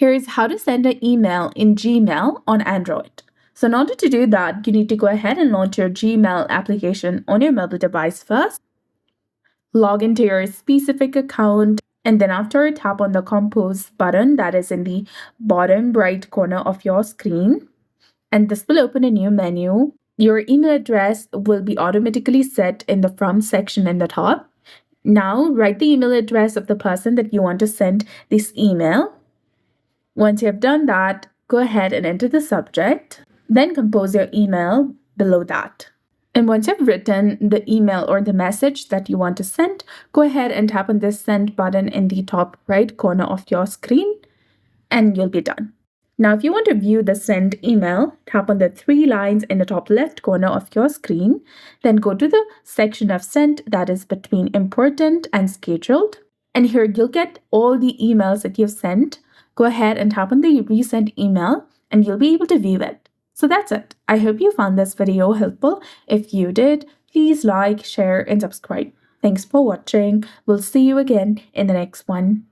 Here's how to send an email in Gmail on Android. So in order to do that, you need to go ahead and launch your Gmail application on your mobile device first. Log into your specific account, and then after, tap on the Compose button that is in the bottom right corner of your screen. And this will open a new menu. Your email address will be automatically set in the From section in the top. Now, write the email address of the person that you want to send this email. Once you have done that, go ahead and enter the subject. Then compose your email below that. And once you've written the email or the message that you want to send, go ahead and tap on this send button in the top right corner of your screen, and you'll be done. Now, if you want to view the send email, tap on the three lines in the top left corner of your screen, then go to the section of sent that is between important and scheduled. And here you'll get all the emails that you've sent. Go ahead and tap on the resend email and you'll be able to view it. So that's it. I hope you found this video helpful. If you did, please like, share, and subscribe. Thanks for watching. We'll see you again in the next one.